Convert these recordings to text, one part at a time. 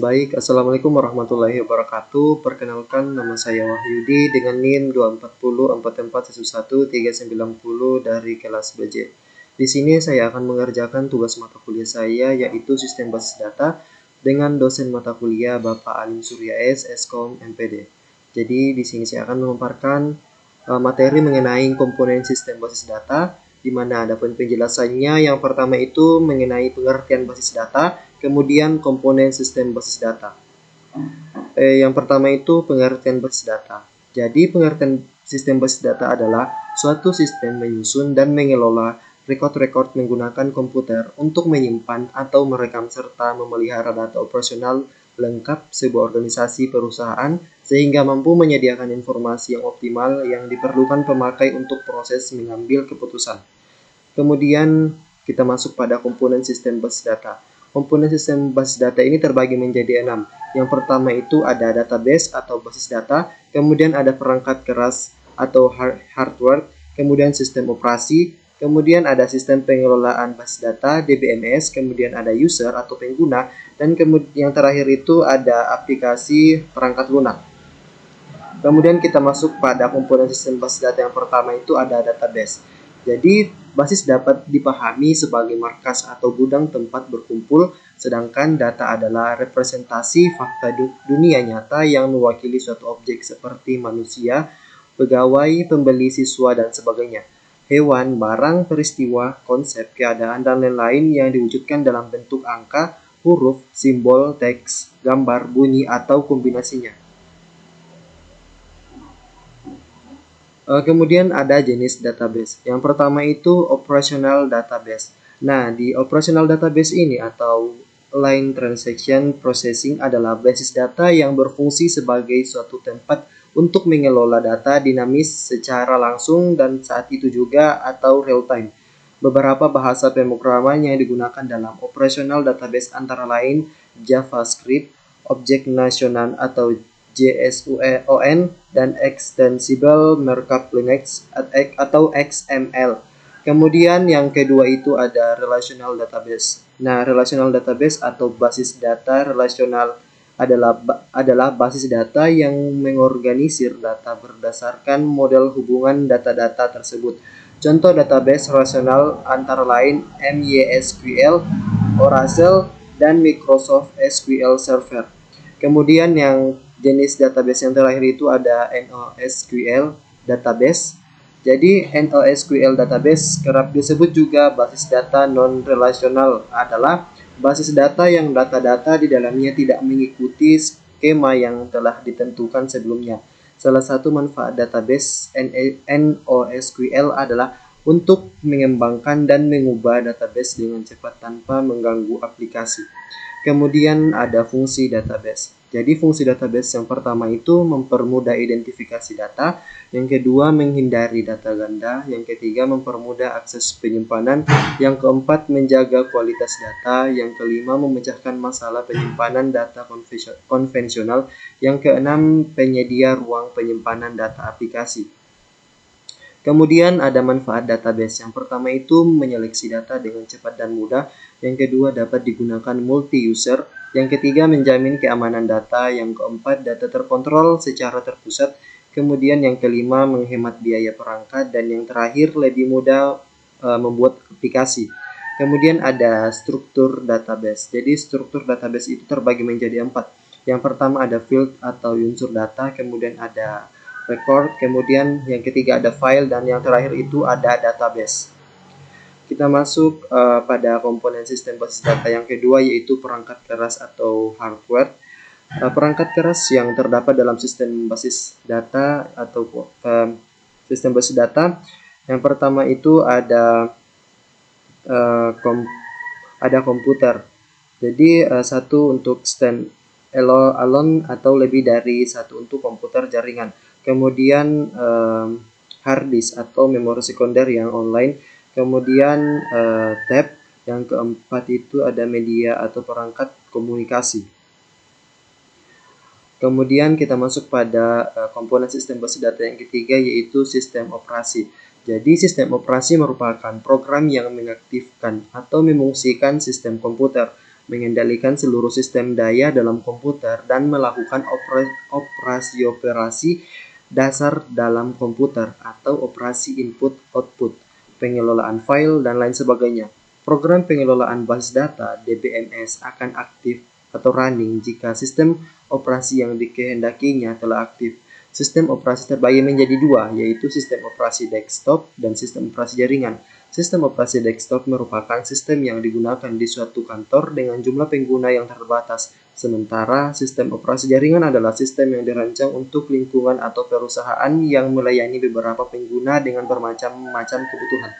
Baik, Assalamualaikum warahmatullahi wabarakatuh. Perkenalkan, nama saya Wahyudi dengan NIM 24044113990 dari kelas BJ. Di sini saya akan mengerjakan tugas mata kuliah saya, yaitu Sistem Basis Data, dengan dosen mata kuliah Bapak Alim Surya S, Eskom MPD. Jadi di sini saya akan memaparkan materi mengenai komponen sistem basis data, di mana ada penjelasannya. Yang pertama itu mengenai pengertian basis data, kemudian komponen sistem basis data. Yang pertama itu pengertian basis data. Jadi pengertian sistem basis data adalah suatu sistem menyusun dan mengelola rekod-rekod menggunakan komputer untuk menyimpan atau merekam serta memelihara data operasional lengkap sebuah organisasi perusahaan sehingga mampu menyediakan informasi yang optimal yang diperlukan pemakai untuk proses mengambil keputusan. Kemudian kita masuk pada komponen sistem basis data. Komponen sistem basis data ini terbagi menjadi 6. Yang pertama itu ada database atau basis data, kemudian ada perangkat keras atau hardware, kemudian sistem operasi, kemudian ada sistem pengelolaan basis data DBMS, kemudian ada user atau pengguna, dan kemudian yang terakhir itu ada aplikasi perangkat lunak. Kemudian kita masuk pada komponen sistem basis data yang pertama itu ada database. Jadi basis dapat dipahami sebagai markas atau gudang tempat berkumpul, sedangkan data adalah representasi fakta dunia nyata yang mewakili suatu objek seperti manusia, pegawai, pembeli, siswa, dan sebagainya. Hewan, barang, peristiwa, konsep, keadaan, dan lain-lain yang diwujudkan dalam bentuk angka, huruf, simbol, teks, gambar, bunyi, atau kombinasinya. Kemudian ada jenis database. Yang pertama itu operational database. Nah, di operational database ini atau line transaction processing adalah basis data yang berfungsi sebagai suatu tempat untuk mengelola data dinamis secara langsung dan saat itu juga atau real time. Beberapa bahasa pemrograman yang digunakan dalam operational database antara lain JavaScript, Object National atau JSON, dan Extensible Markup Language atau XML. Kemudian yang kedua itu ada relational database. Nah, relational database atau basis data relasional adalah basis data yang mengorganisir data berdasarkan model hubungan data-data tersebut. Contoh database relasional antara lain MySQL, Oracle, dan Microsoft SQL Server. Kemudian yang jenis database yang terakhir itu ada NoSQL database. Jadi NoSQL database kerap disebut juga basis data non-relasional, adalah basis data yang data-data di dalamnya tidak mengikuti skema yang telah ditentukan sebelumnya. Salah satu manfaat database NoSQL adalah untuk mengembangkan dan mengubah database dengan cepat tanpa mengganggu aplikasi. Kemudian ada fungsi database. Jadi fungsi database yang pertama itu mempermudah identifikasi data, yang kedua menghindari data ganda, yang ketiga mempermudah akses penyimpanan, yang keempat menjaga kualitas data, yang kelima memecahkan masalah penyimpanan data konvensional, yang keenam penyedia ruang penyimpanan data aplikasi. Kemudian ada manfaat database. Yang pertama itu menyeleksi data dengan cepat dan mudah. Yang kedua dapat digunakan multi-user. Yang ketiga menjamin keamanan data. Yang keempat data terkontrol secara terpusat. Kemudian yang kelima menghemat biaya perangkat. Dan yang terakhir lebih mudah membuat aplikasi. Kemudian ada struktur database. Jadi struktur database itu terbagi menjadi 4. Yang pertama ada field atau unsur data. Kemudian ada record, kemudian yang ketiga ada file, dan yang terakhir itu ada database. Kita masuk pada komponen sistem basis data yang kedua, yaitu perangkat keras atau hardware. Perangkat keras yang terdapat dalam sistem basis data atau sistem basis data, yang pertama itu ada komputer. Jadi satu untuk stand alone atau lebih dari satu untuk komputer jaringan. Kemudian hard disk atau memori sekunder yang online. Kemudian tab. Yang keempat itu ada media atau perangkat komunikasi. Kemudian kita masuk pada komponen sistem basis data yang ketiga, yaitu sistem operasi. Jadi sistem operasi merupakan program yang mengaktifkan atau memungkinkan sistem komputer. mengendalikan seluruh sistem daya dalam komputer, dan melakukan operasi dasar dalam komputer atau operasi input-output, pengelolaan file, dan lain sebagainya. Program pengelolaan basis data (DBMS) akan aktif atau running jika sistem operasi yang dikehendakinya telah aktif. Sistem operasi terbagi menjadi dua, yaitu sistem operasi desktop dan sistem operasi jaringan. Sistem operasi desktop merupakan sistem yang digunakan di suatu kantor dengan jumlah pengguna yang terbatas, sementara sistem operasi jaringan adalah sistem yang dirancang untuk lingkungan atau perusahaan yang melayani beberapa pengguna dengan bermacam-macam kebutuhan.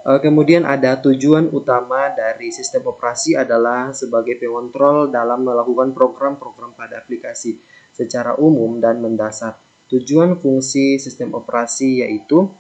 Kemudian ada tujuan utama dari sistem operasi adalah sebagai pengontrol dalam melakukan program-program pada aplikasi secara umum dan mendasar. Tujuan fungsi sistem operasi yaitu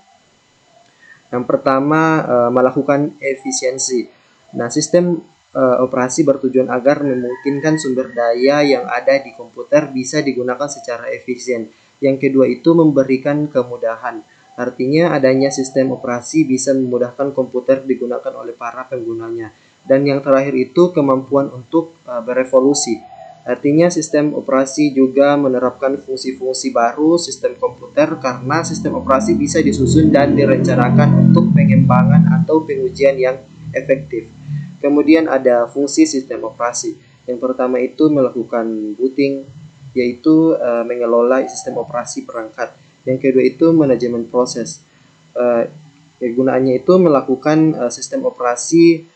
yang pertama, melakukan efisiensi. Nah, sistem operasi bertujuan agar memungkinkan sumber daya yang ada di komputer bisa digunakan secara efisien. Yang kedua itu memberikan kemudahan. Artinya adanya sistem operasi bisa memudahkan komputer digunakan oleh para penggunanya. Dan yang terakhir itu kemampuan untuk berevolusi. Artinya sistem operasi juga menerapkan fungsi-fungsi baru sistem komputer karena sistem operasi bisa disusun dan direncanakan untuk pengembangan atau pengujian yang efektif. Kemudian ada fungsi sistem operasi. Yang pertama itu melakukan booting, yaitu mengelola sistem operasi perangkat. Yang kedua itu manajemen proses. Kegunaannya itu melakukan sistem operasi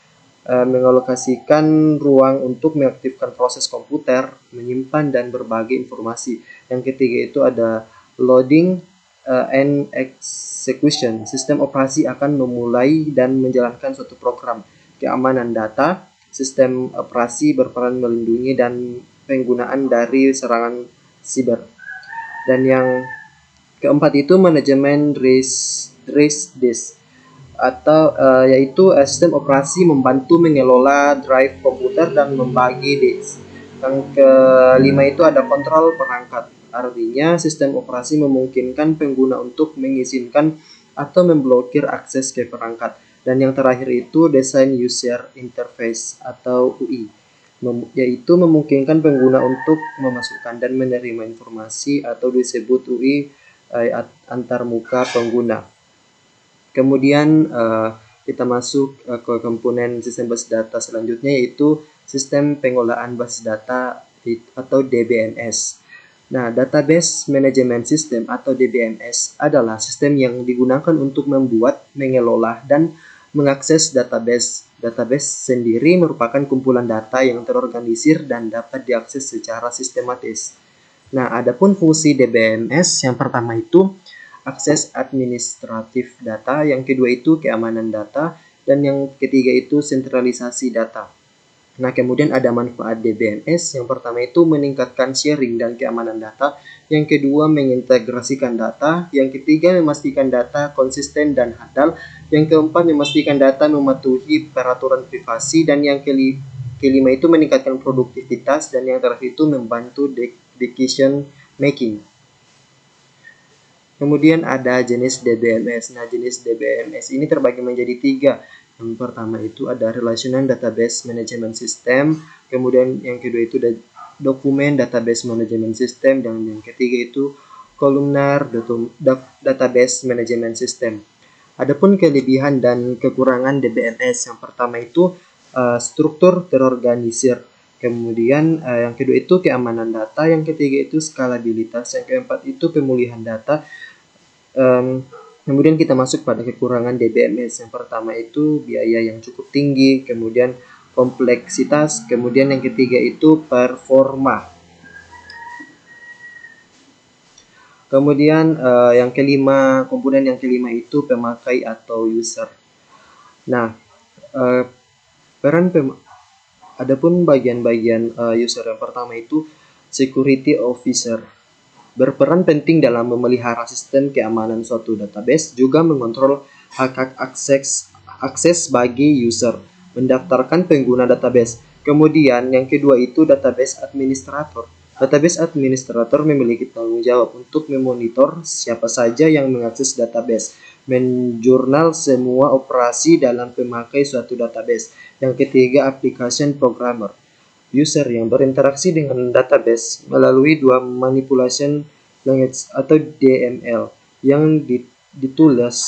mengalokasikan ruang untuk mengaktifkan proses komputer, menyimpan dan berbagi informasi. Yang ketiga itu ada loading and execution. Sistem operasi akan memulai dan menjalankan suatu program. Keamanan data. Sistem operasi berperan melindungi dan penggunaan dari serangan siber. Dan yang keempat itu manajemen disk atau yaitu sistem operasi membantu mengelola drive komputer dan membagi disk. Yang kelima itu ada kontrol perangkat. Artinya sistem operasi memungkinkan pengguna untuk mengizinkan atau memblokir akses ke perangkat. Dan yang terakhir itu desain user interface atau UI, yaitu memungkinkan pengguna untuk memasukkan dan menerima informasi atau disebut UI antarmuka pengguna. Kemudian kita masuk ke komponen sistem basis data selanjutnya, yaitu sistem pengolahan basis data atau DBMS. Nah, Database Management System atau DBMS adalah sistem yang digunakan untuk membuat, mengelola, dan mengakses database. Database sendiri merupakan kumpulan data yang terorganisir dan dapat diakses secara sistematis. Nah, adapun fungsi DBMS yang pertama itu akses administratif data, yang kedua itu keamanan data, dan yang ketiga itu sentralisasi data. Nah, kemudian ada manfaat DBMS. Yang pertama itu meningkatkan sharing dan keamanan data, yang kedua mengintegrasikan data, yang ketiga memastikan data konsisten dan handal, yang keempat memastikan data mematuhi peraturan privasi, dan yang kelima itu meningkatkan produktivitas, dan yang terakhir itu membantu decision making. Kemudian ada jenis DBMS. Nah, jenis DBMS ini terbagi menjadi tiga. Yang pertama itu ada Relational Database Management System, kemudian yang kedua itu ada Document Database Management System, dan yang ketiga itu Columnar Database Management System. Adapun kelebihan dan kekurangan DBMS, yang pertama itu struktur terorganisir, kemudian yang kedua itu keamanan data, yang ketiga itu skalabilitas, yang keempat itu pemulihan data. Kemudian kita masuk pada kekurangan DBMS. Yang pertama itu biaya yang cukup tinggi, kemudian kompleksitas, kemudian yang ketiga itu performa. Kemudian yang kelima, komponen yang kelima itu pemakai atau user. Nah, adapun bagian-bagian user yang pertama itu security officer. Berperan penting dalam memelihara sistem keamanan suatu database, juga mengontrol hak akses bagi user, mendaftarkan pengguna database. Kemudian yang kedua itu database administrator. Database administrator memiliki tanggung jawab untuk memonitor siapa saja yang mengakses database, menjurnal semua operasi dalam pemakai suatu database. Yang ketiga, application programmer, user yang berinteraksi dengan database melalui dua manipulation language atau DML yang ditulis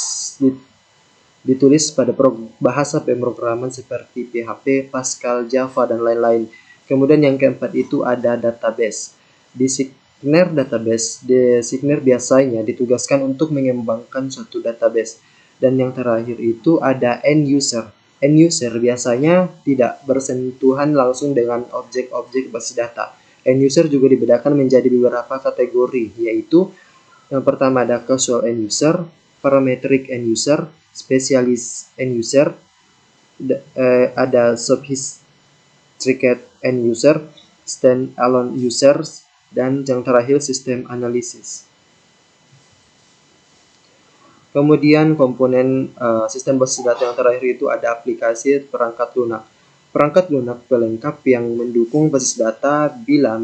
pada bahasa pemrograman seperti PHP, Pascal, Java, dan lain-lain. Kemudian yang keempat itu ada database. Designer database. Designer biasanya ditugaskan untuk mengembangkan suatu database. Dan yang terakhir itu ada end user. End user biasanya tidak bersentuhan langsung dengan objek-objek basis data. End user juga dibedakan menjadi beberapa kategori, yaitu yang pertama ada casual end user, parametric end user, specialist end user, ada sophisticated end user, standalone users, dan yang terakhir sistem analisis. Kemudian komponen sistem basis data yang terakhir itu ada aplikasi perangkat lunak. Perangkat lunak pelengkap yang mendukung basis data bila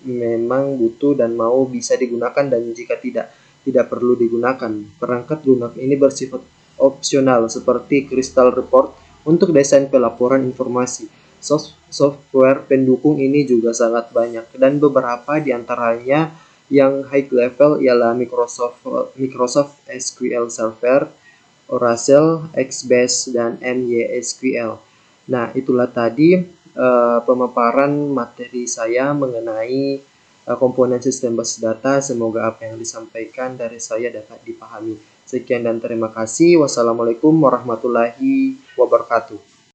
memang butuh dan mau bisa digunakan, dan jika tidak perlu digunakan. Perangkat lunak ini bersifat opsional seperti Crystal Report untuk desain pelaporan informasi. Software pendukung ini juga sangat banyak, dan beberapa diantaranya yang high level ialah Microsoft SQL Server, Oracle, XBase, dan MySQL. Nah, itulah tadi pemaparan materi saya mengenai komponen sistem basis data. Semoga apa yang disampaikan dari saya dapat dipahami. Sekian dan terima kasih. Wassalamualaikum warahmatullahi wabarakatuh.